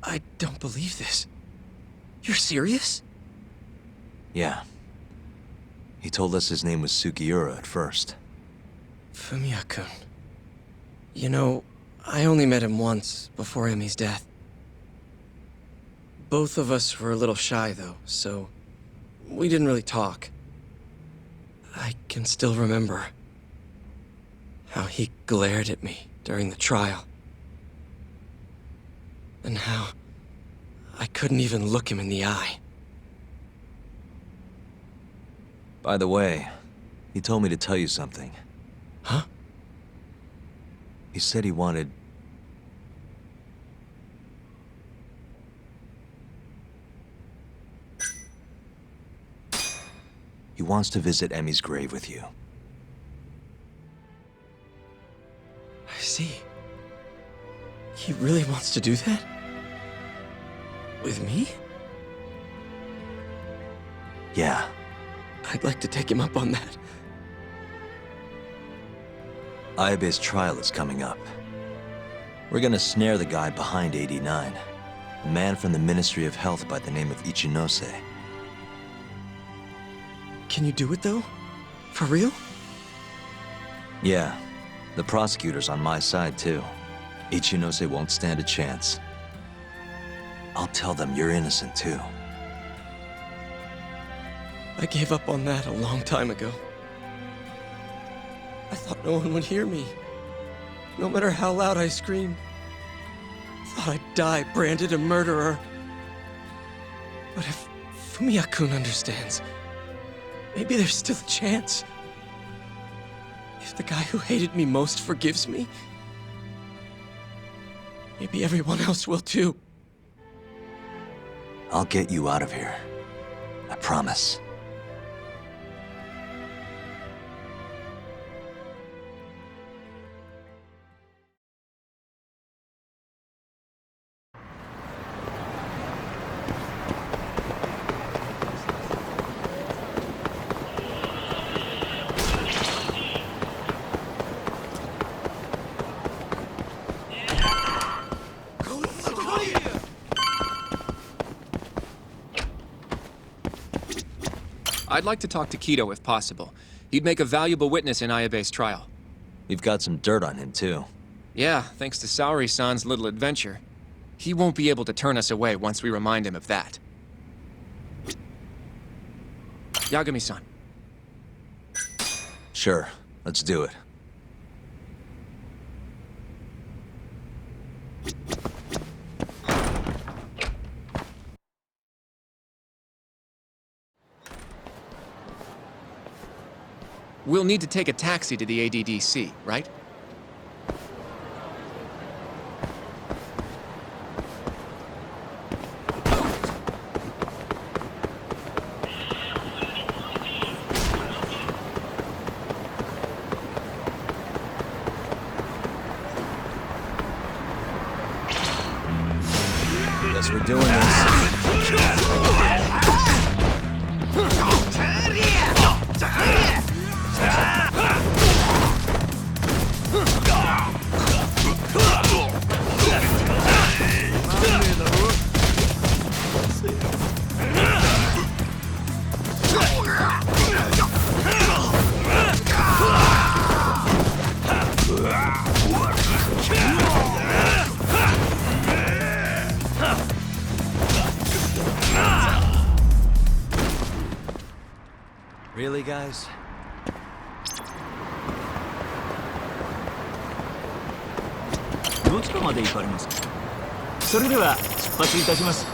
I don't believe this. You're serious? Yeah. He told us his name was Sugiura at first. Fumiya-kun. You know, I only met him once, before Emi's death. Both of us were a little shy, though, so we didn't really talk. I can still remember how he glared at me during the trial. And how I couldn't even look him in the eye. By the way, he told me to tell you something. Huh? He said he wanted... He wants to visit Emi's grave with you. I see. He really wants to do that? With me? Yeah. I'd like to take him up on that. Ayabe's trial is coming up. We're gonna snare the guy behind 89. A man from the Ministry of Health by the name of Ichinose. Can you do it, though? For real? Yeah. The prosecutor's on my side, too. Ichinose won't stand a chance. I'll tell them you're innocent, too. I gave up on that a long time ago. I thought no one would hear me. No matter how loud I screamed. Thought I'd die branded a murderer. But if Fumiya-kun understands, maybe there's still a chance. If the guy who hated me most forgives me, maybe everyone else will too. I'll get you out of here. I promise. I'd like to talk to Kido if possible. He'd make a valuable witness in Ayabe's trial. We've got some dirt on him, too. Yeah, thanks to Saori-san's little adventure. He won't be able to turn us away once we remind him of that. Yagami-san. Sure, let's do it. We'll need to take a taxi to the ADDC, right? Guess we're doing this. Really, guys? どちらまで行かれますか。それでは出発いたします。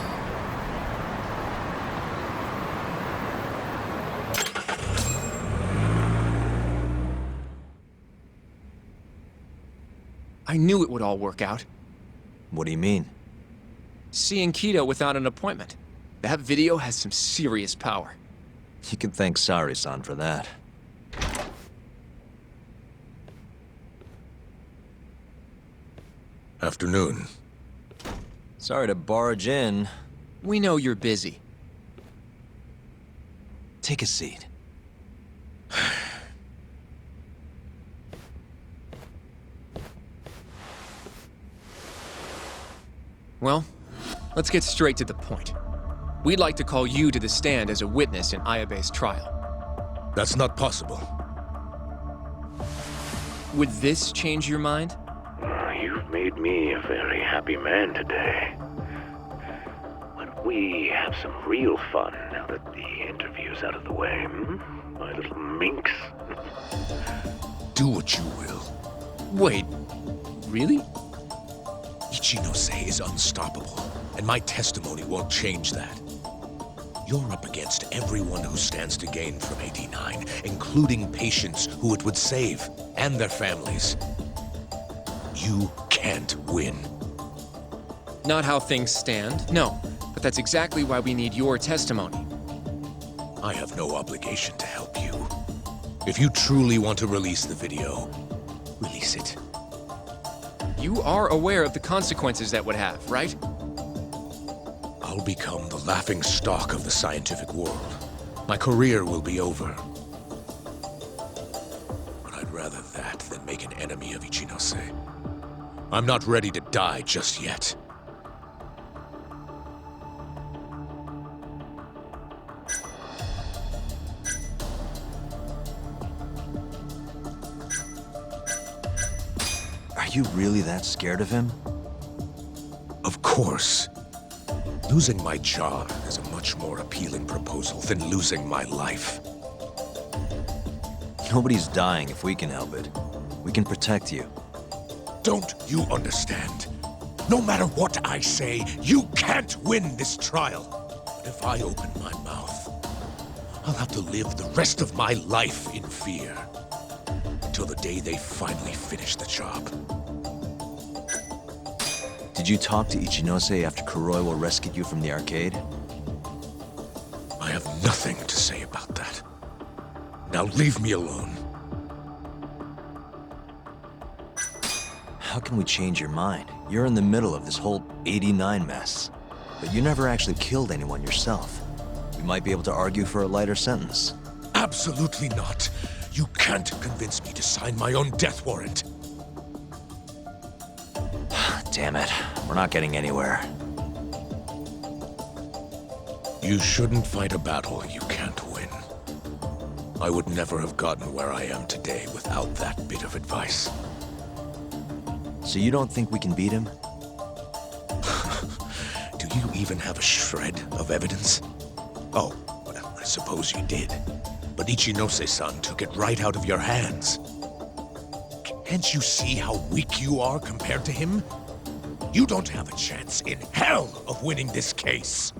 I knew it would all work out. What do you mean? Seeing Kido without an appointment. That video has some serious power. You can thank Saori-san for that. Afternoon. Sorry to barge in. We know you're busy. Take a seat. Well, let's get straight to the point. We'd like to call you to the stand as a witness in Ayabe's trial. That's not possible. Would this change your mind? You've made me a very happy man today. Why don't we have some real fun now that the interview's out of the way, my little minx? Do what you will. Wait, really? Ichinose is unstoppable, and my testimony won't change that. You're up against everyone who stands to gain from 89, including patients who it would save, and their families. You can't win. Not how things stand, no. But that's exactly why we need your testimony. I have no obligation to help you. If you truly want to release the video, release it. You are aware of the consequences that would have, right? I'll become the laughing stock of the scientific world. My career will be over. But I'd rather that than make an enemy of Ichinose. I'm not ready to die just yet. Are you really that scared of him? Of course. Losing my jaw is a much more appealing proposal than losing my life. Nobody's dying if we can help it. We can protect you. Don't you understand? No matter what I say, you can't win this trial. But if I open my mouth, I'll have to live the rest of my life in fear. Until the day they finally finish the job. Did you talk to Ichinose after Kuroiwa rescued you from the arcade? I have nothing to say about that. Now leave me alone. How can we change your mind? You're in the middle of this whole 89 mess. But you never actually killed anyone yourself. We might be able to argue for a lighter sentence. Absolutely not. You can't convince me to sign my own death warrant. Damn it. We're not getting anywhere. You shouldn't fight a battle you can't win. I would never have gotten where I am today without that bit of advice. So you don't think we can beat him? Do you even have a shred of evidence? Oh, well, I suppose you did. But Ichinose-san took it right out of your hands. Can't you see how weak you are compared to him? You don't have a chance in hell of winning this case.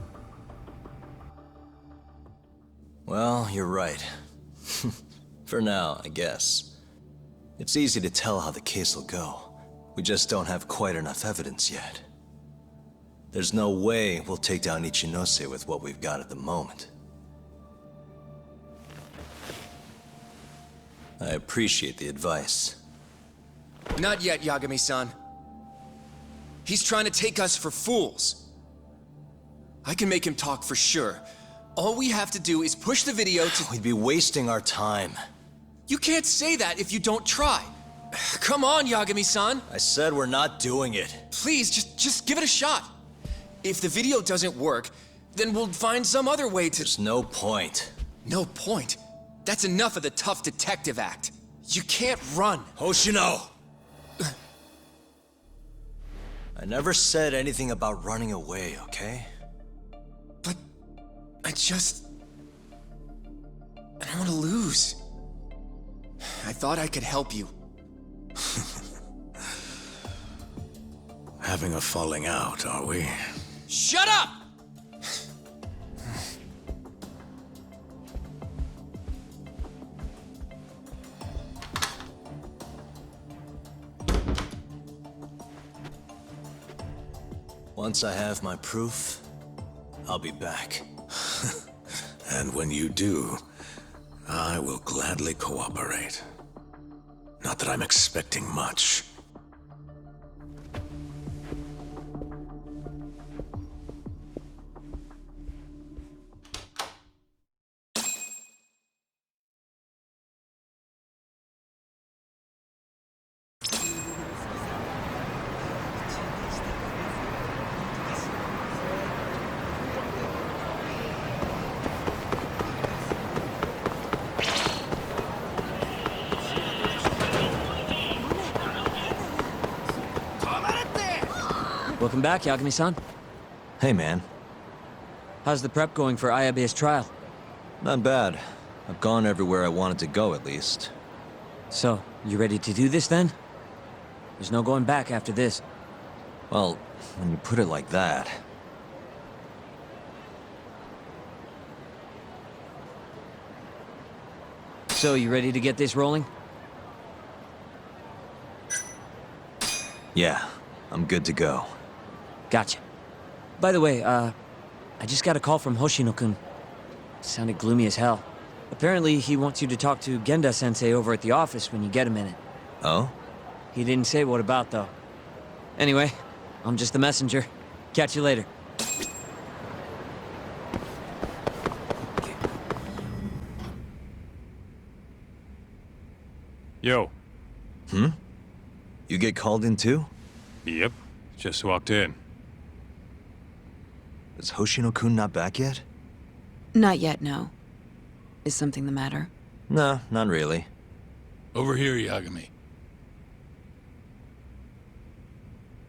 Well, you're right. For now, I guess. It's easy to tell how the case will go. We just don't have quite enough evidence yet. There's no way we'll take down Ichinose with what we've got at the moment. I appreciate the advice. Not yet, Yagami-san. He's trying to take us for fools. I can make him talk for sure. All we have to do is push the video to... We'd be wasting our time. You can't say that if you don't try. Come on, Yagami-san. I said we're not doing it. Please, just give it a shot. If the video doesn't work, then we'll find some other way to... There's no point. No point? That's enough of the tough detective act. You can't run. Hoshino! I never said anything about running away, okay? But I don't want to lose. I thought I could help you. Having a falling out, are we? Shut up! Once I have my proof, I'll be back. And when you do, I will gladly cooperate. Not that I'm expecting much. Welcome back, Yagami-san. Hey, man. How's the prep going for Ayabe's trial? Not bad. I've gone everywhere I wanted to go, at least. So, you ready to do this then? There's no going back after this. Well, when you put it like that... So, you ready to get this rolling? Yeah, I'm good to go. Gotcha. By the way, I just got a call from Hoshino-kun. Sounded gloomy as hell. Apparently, he wants you to talk to Genda-sensei over at the office when you get a minute. Oh? He didn't say what about, though. Anyway, I'm just the messenger. Catch you later. Yo. You get called in too? Yep. Just walked in. Is Hoshino-kun not back yet? Not yet, no. Is something the matter? No, not really. Over here, Yagami.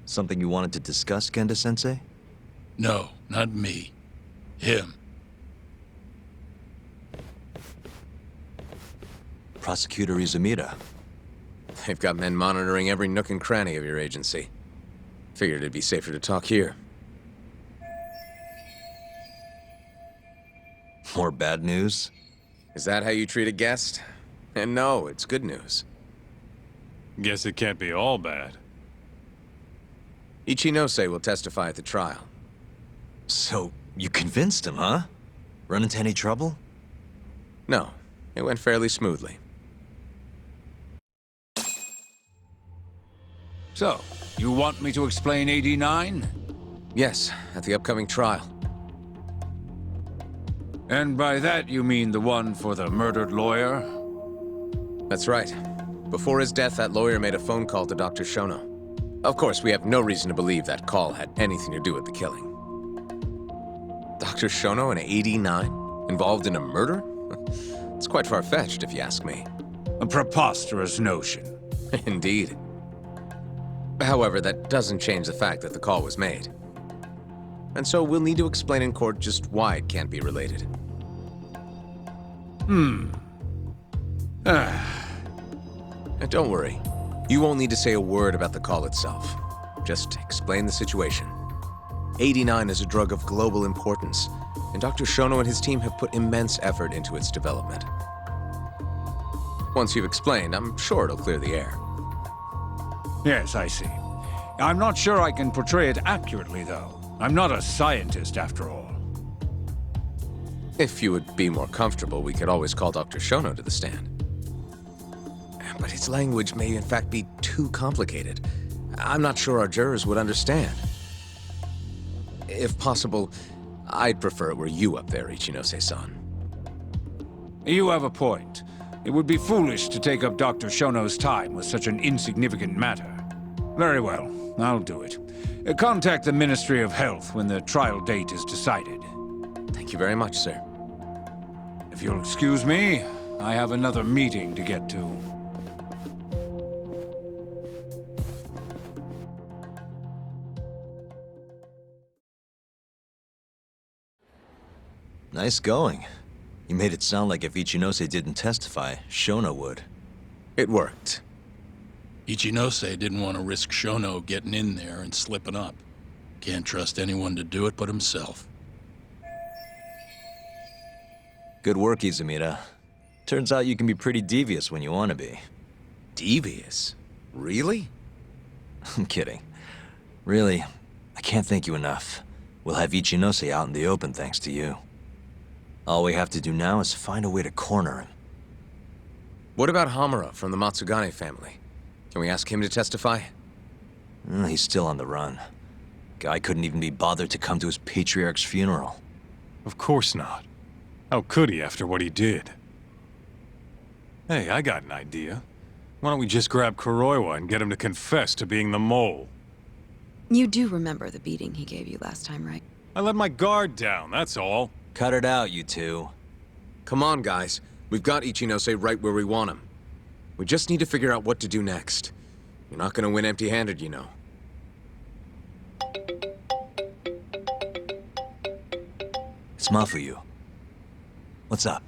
Something you wanted to discuss, Genda-sensei? No, not me. Him. Prosecutor Izumida. They've got men monitoring every nook and cranny of your agency. Figured it'd be safer to talk here. More bad news? Is that how you treat a guest? And no, it's good news. Guess it can't be all bad. Ichinose will testify at the trial. So, you convinced him, huh? Run into any trouble? No, it went fairly smoothly. So, you want me to explain 89? Yes, at the upcoming trial. And by that you mean the one for the murdered lawyer? That's right. Before his death, that lawyer made a phone call to Dr. Shono. Of course, we have no reason to believe that call had anything to do with the killing. Dr. Shono, an 89, involved in a murder? It's quite far-fetched, if you ask me. A preposterous notion. Indeed. However, that doesn't change the fact that the call was made. And so we'll need to explain in court just why it can't be related. And don't worry. You won't need to say a word about the call itself. Just explain the situation. 89 is a drug of global importance, and Dr. Shono and his team have put immense effort into its development. Once you've explained, I'm sure it'll clear the air. Yes, I see. I'm not sure I can portray it accurately, though. I'm not a scientist, after all. If you would be more comfortable, we could always call Dr. Shono to the stand. But his language may in fact be too complicated. I'm not sure our jurors would understand. If possible, I'd prefer it were you up there, Ichinose-san. You have a point. It would be foolish to take up Dr. Shono's time with such an insignificant matter. Very well, I'll do it. Contact the Ministry of Health when the trial date is decided. Thank you very much, sir. If you'll excuse me, I have another meeting to get to. Nice going. You made it sound like if Ichinose didn't testify, Shono would. It worked. Ichinose didn't want to risk Shono getting in there and slipping up. Can't trust anyone to do it but himself. Good work, Izumida. Turns out you can be pretty devious when you want to be. Devious? Really? I'm kidding. Really, I can't thank you enough. We'll have Ichinose out in the open thanks to you. All we have to do now is find a way to corner him. What about Hamura from the Matsugane family? Can we ask him to testify? He's still on the run. Guy couldn't even be bothered to come to his patriarch's funeral. Of course not. How could he after what he did? Hey, I got an idea. Why don't we just grab Kuroiwa and get him to confess to being the mole? You do remember the beating he gave you last time, right? I let my guard down, that's all. Cut it out, you two. Come on, guys. We've got Ichinose right where we want him. We just need to figure out what to do next. You're not gonna win empty-handed, you know. Mafuyu. What's up?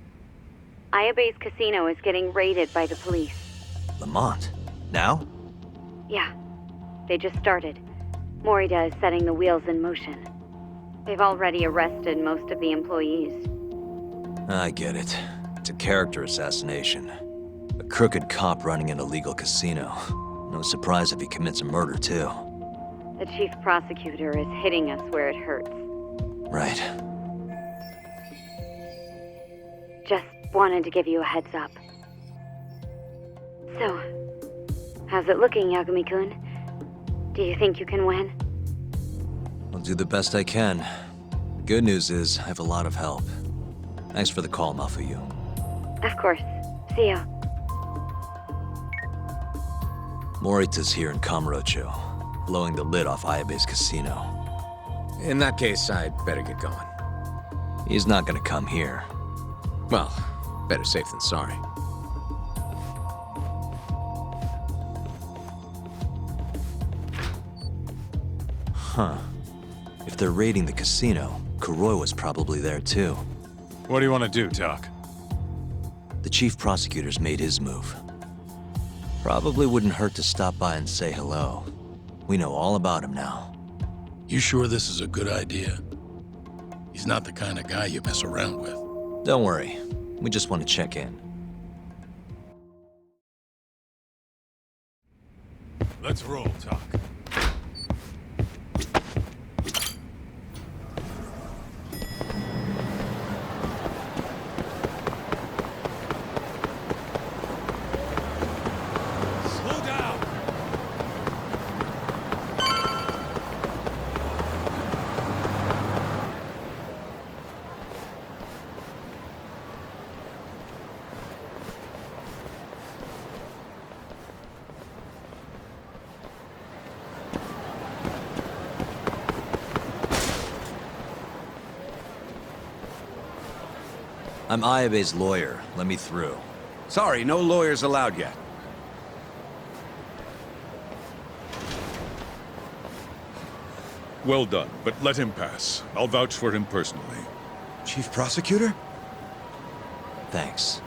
Ayabe's casino is getting raided by the police. Lamont? Now? Yeah. They just started. Morita is setting the wheels in motion. They've already arrested most of the employees. I get it. It's a character assassination. A crooked cop running an illegal casino. No surprise if he commits a murder, too. The chief prosecutor is hitting us where it hurts. Right. Just wanted to give you a heads up. So, how's it looking, Yagami-kun? Do you think you can win? I'll do the best I can. The good news is, I have a lot of help. Thanks for the call, Mafuyu. Of course. See ya. Morita's here in Kamurocho, blowing the lid off Ayabe's casino. In that case, I'd better get going. He's not gonna come here. Well, better safe than sorry. Huh. If they're raiding the casino, Kuroi was probably there too. What do you want to do, Doc? The chief prosecutor's made his move. Probably wouldn't hurt to stop by and say hello. We know all about him now. You sure this is a good idea? He's not the kind of guy you mess around with. Don't worry. We just want to check in. Let's roll, Doc. I'm Ayabe's lawyer. Let me through. Sorry, no lawyers allowed yet. Well done, but let him pass. I'll vouch for him personally. Chief Prosecutor? Thanks.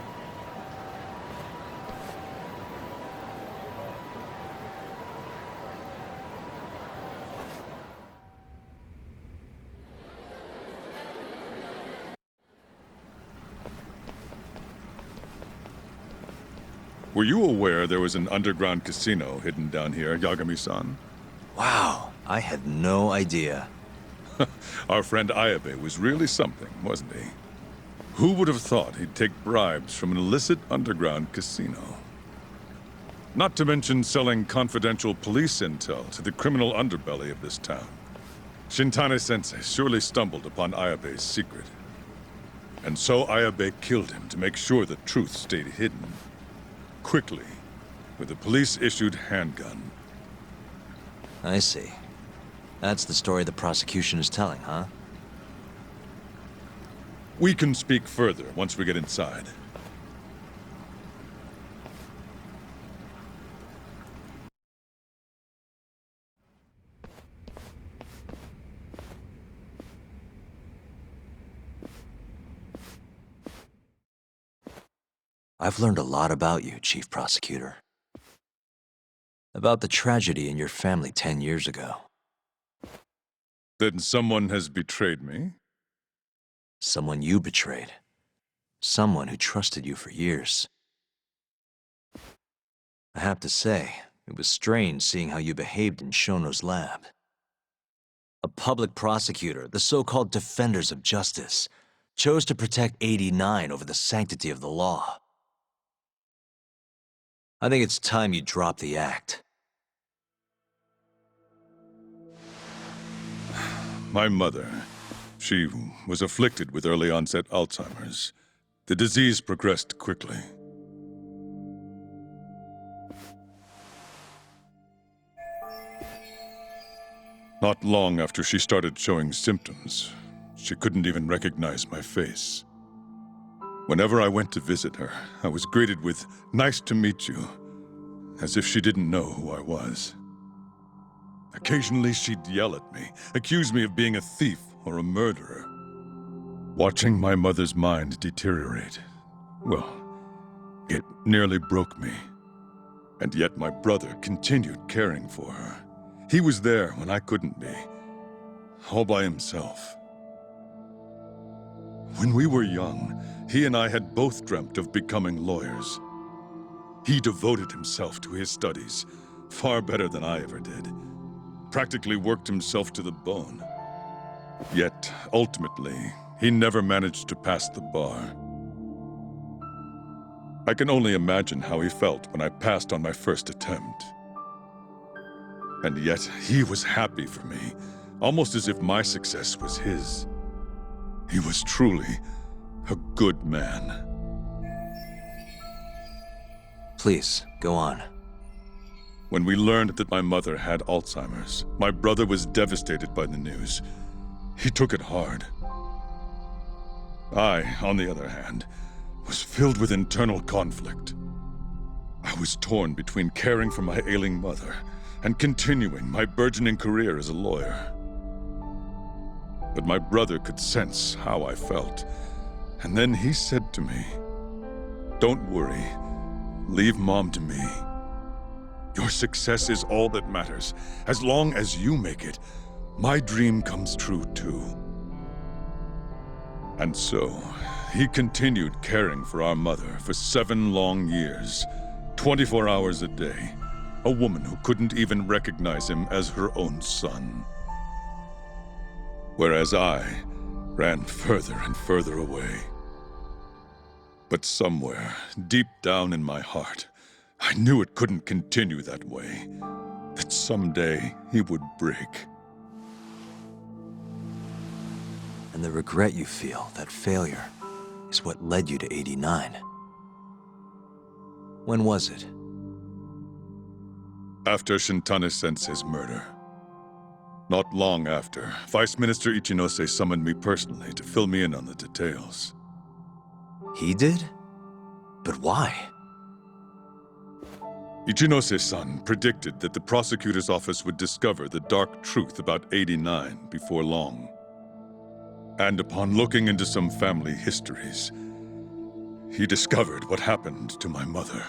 Were you aware there was an underground casino hidden down here, Yagami-san? Wow, I had no idea. Our friend Ayabe was really something, wasn't he? Who would have thought he'd take bribes from an illicit underground casino? Not to mention selling confidential police intel to the criminal underbelly of this town. Shintane-sensei surely stumbled upon Ayabe's secret. And so Ayabe killed him to make sure the truth stayed hidden. Quickly, with a police-issued handgun. I see. That's the story the prosecution is telling, huh? We can speak further once we get inside. I've learned a lot about you, Chief Prosecutor. About the tragedy in your family 10 years ago. Then someone has betrayed me? Someone you betrayed. Someone who trusted you for years. I have to say, it was strange seeing how you behaved in Shono's lab. A public prosecutor, the so-called defenders of justice, chose to protect 89 over the sanctity of the law. I think it's time you drop the act. My mother, she was afflicted with early-onset Alzheimer's. The disease progressed quickly. Not long after she started showing symptoms, she couldn't even recognize my face. Whenever I went to visit her, I was greeted with, "Nice to meet you," as if she didn't know who I was. Occasionally, she'd yell at me, accuse me of being a thief or a murderer. Watching my mother's mind deteriorate, well, it nearly broke me. And yet my brother continued caring for her. He was there when I couldn't be, all by himself. When we were young, he and I had both dreamt of becoming lawyers. He devoted himself to his studies, far better than I ever did. Practically worked himself to the bone. Yet, ultimately, he never managed to pass the bar. I can only imagine how he felt when I passed on my first attempt. And yet, he was happy for me, almost as if my success was his. He was truly a good man. Please, go on. When we learned that my mother had Alzheimer's, my brother was devastated by the news. He took it hard. I, on the other hand, was filled with internal conflict. I was torn between caring for my ailing mother and continuing my burgeoning career as a lawyer. But my brother could sense how I felt, and then he said to me, "Don't worry, leave Mom to me. Your success is all that matters. As long as you make it, my dream comes true too." And so, he continued caring for our mother for 7 long years, 24 hours a day, a woman who couldn't even recognize him as her own son. Whereas I ran further and further away. But somewhere, deep down in my heart, I knew it couldn't continue that way, that someday he would break. And the regret you feel, that failure, is what led you to 89. When was it? After Shintane-sensei's murder. Not long after, Vice Minister Ichinose summoned me personally to fill me in on the details. He did? But why? Ichinose-san predicted that the prosecutor's office would discover the dark truth about 89 before long. And upon looking into some family histories, he discovered what happened to my mother.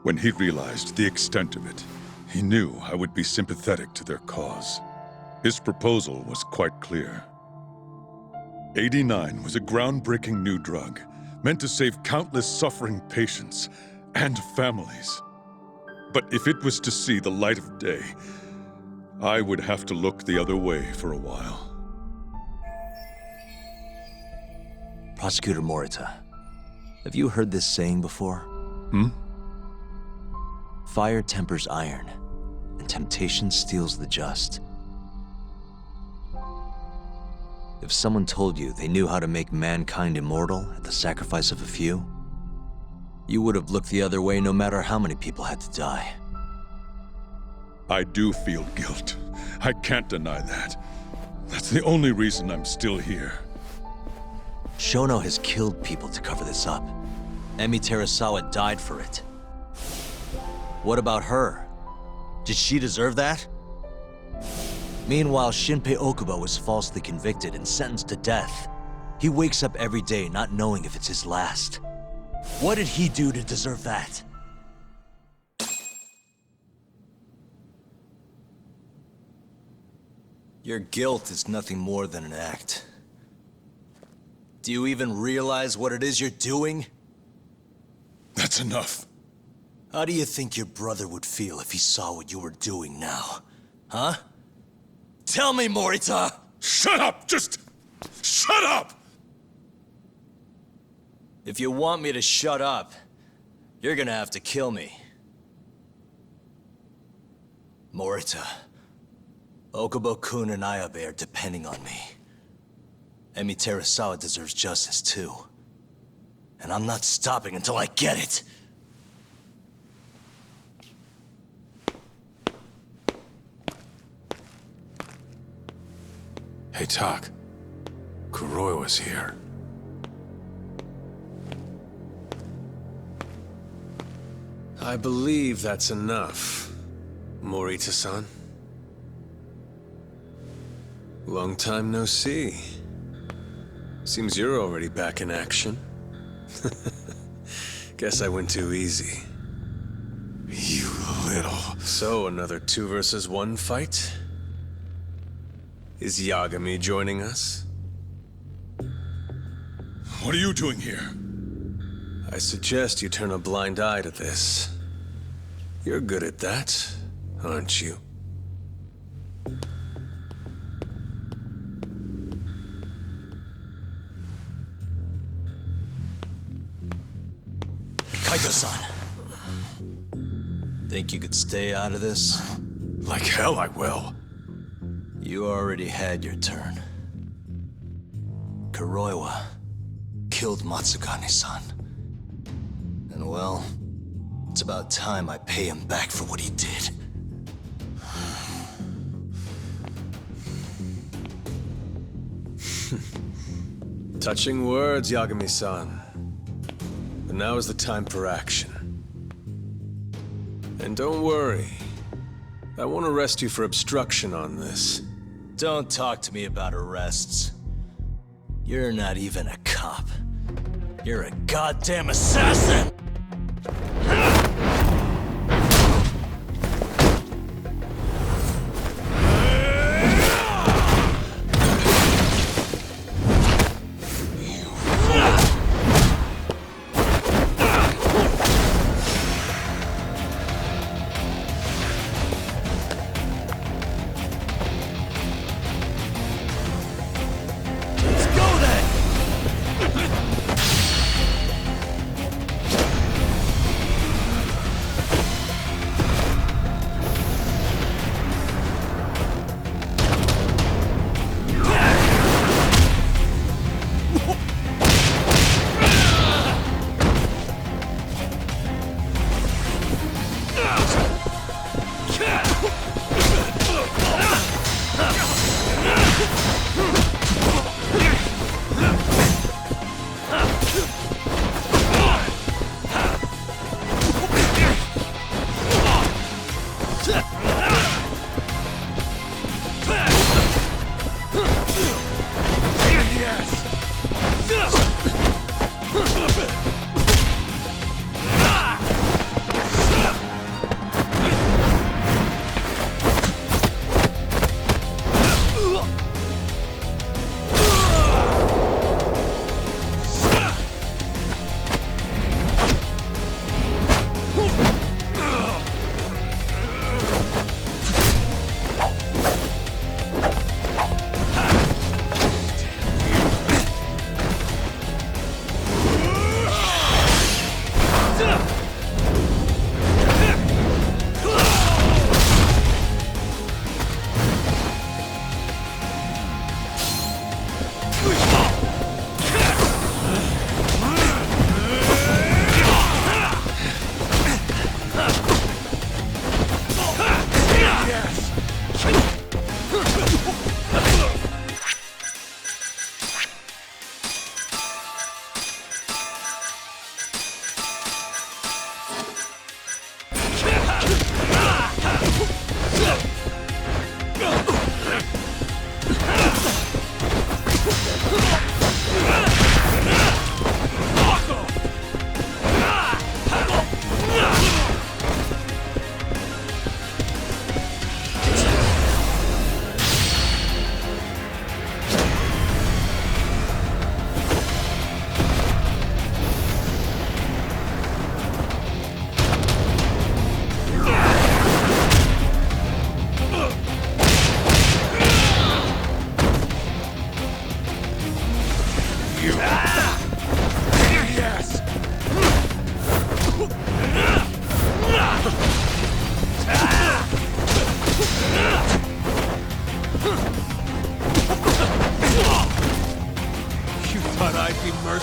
When he realized the extent of it, he knew I would be sympathetic to their cause. His proposal was quite clear. 89 was a groundbreaking new drug, meant to save countless suffering patients and families. But if it was to see the light of day, I would have to look the other way for a while. Prosecutor Morita, have you heard this saying before? Fire tempers iron, and temptation steals the just. If someone told you they knew how to make mankind immortal at the sacrifice of a few, you would have looked the other way no matter how many people had to die. I do feel guilt. I can't deny that. That's the only reason I'm still here. Shono has killed people to cover this up. Emi Terasawa died for it. What about her? Did she deserve that? Meanwhile, Shinpei Okubo was falsely convicted and sentenced to death. He wakes up every day not knowing if it's his last. What did he do to deserve that? Your guilt is nothing more than an act. Do you even realize what it is you're doing? That's enough. How do you think your brother would feel if he saw what you were doing now? Huh? Tell me, Morita! Shut up! Just shut up! If you want me to shut up, you're gonna have to kill me. Morita, Okubo-kun and Ayabe are depending on me. Emi Terasawa deserves justice too. And I'm not stopping until I get it. Hey, Tak. Kuroi was here. I believe that's enough, Morita-san. Long time no see. Seems you're already back in action. Guess I went too easy. You little... So, another 2 versus 1 fight? Is Yagami joining us? What are you doing here? I suggest you turn a blind eye to this. You're good at that, aren't you? Kaito-san. Think you could stay out of this? Like hell I will. You already had your turn. Kuroiwa killed Matsugane-san. And well, it's about time I pay him back for what he did. Touching words, Yagami-san. But now is the time for action. And don't worry. I won't arrest you for obstruction on this. Don't talk to me about arrests. You're not even a cop. You're a goddamn assassin!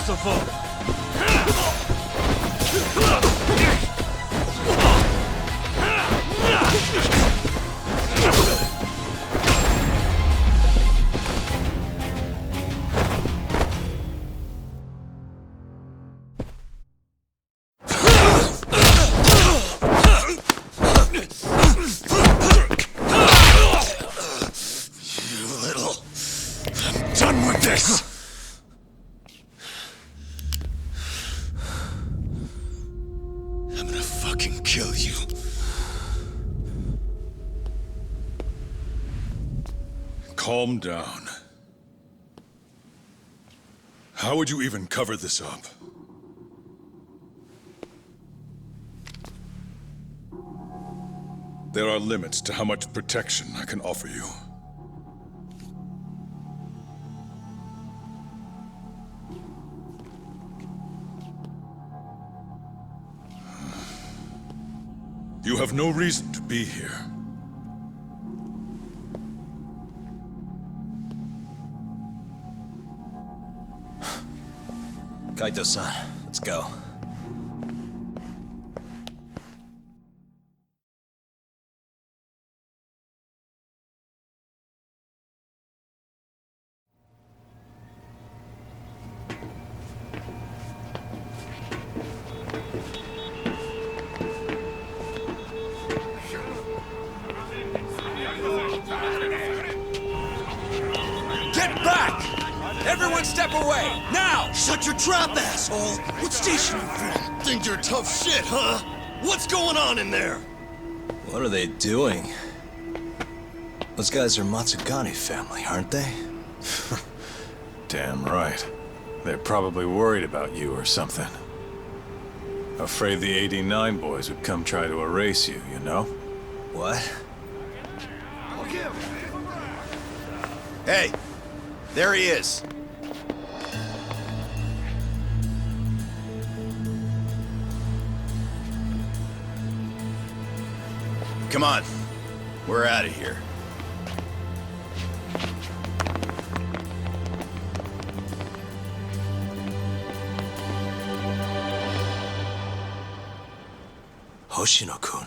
merciful. calm down. How would you even cover this up? There are limits to how much protection I can offer you. You have no reason to be here. Kaito-san, let's go. Get back! Everyone step away, now! Shut your trap, asshole! What station you from? Think you're tough shit, huh? What's going on in there? What are they doing? Those guys are Matsugani family, aren't they? Damn right. They're probably worried about you or something. Afraid the 89 boys would come try to erase you, you know? What? Hey, there he is. Come on, we're out of here. Hoshino-kun.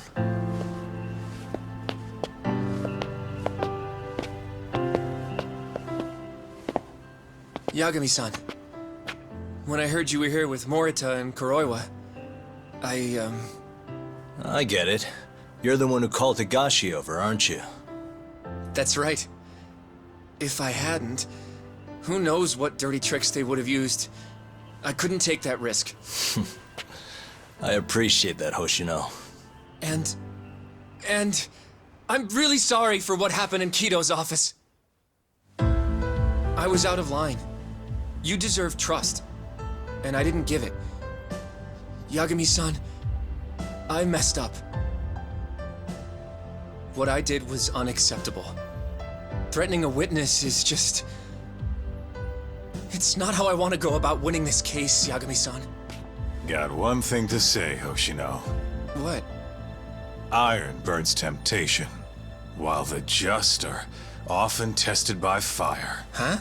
Yagami-san, when I heard you were here with Morita and Kuroiwa, I get it. You're the one who called Higashi over, aren't you? That's right. If I hadn't, who knows what dirty tricks they would have used. I couldn't take that risk. I appreciate that, Hoshino. And I'm really sorry for what happened in Kito's office. I was out of line. You deserve trust, and I didn't give it. Yagami-san, I messed up. What I did was unacceptable. Threatening a witness is just... It's not how I want to go about winning this case, Yagami-san. Got one thing to say, Hoshino. What? Iron burns temptation, while the just are often tested by fire. Huh?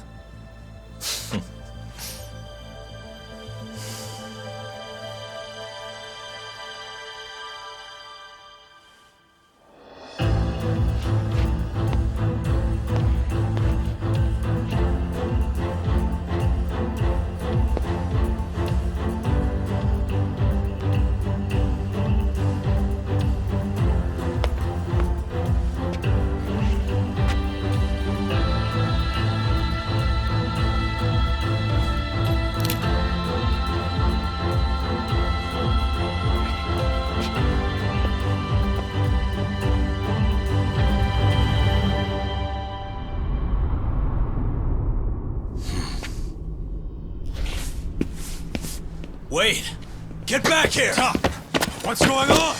Wait! Get back here! What's going on?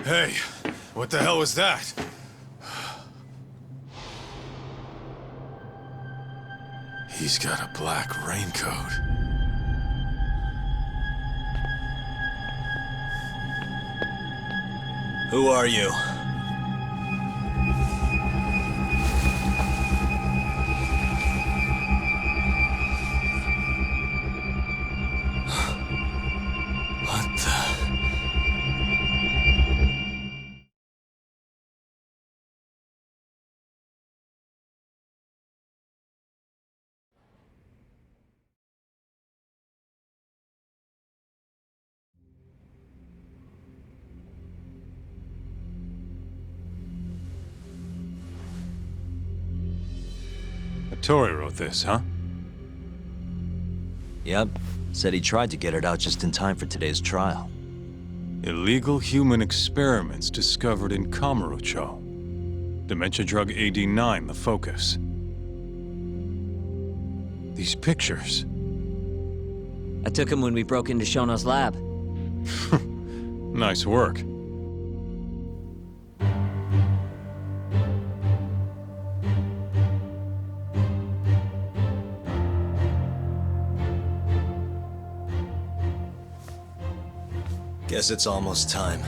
Hey, what the hell was that? He's got a black raincoat. Who are you? What the... Tori wrote this, huh? Yep. Said he tried to get it out just in time for today's trial. Illegal human experiments discovered in Kamurocho. Dementia drug AD9, the focus. These pictures. I took him when we broke into Shono's lab. Nice work. Guess it's almost time.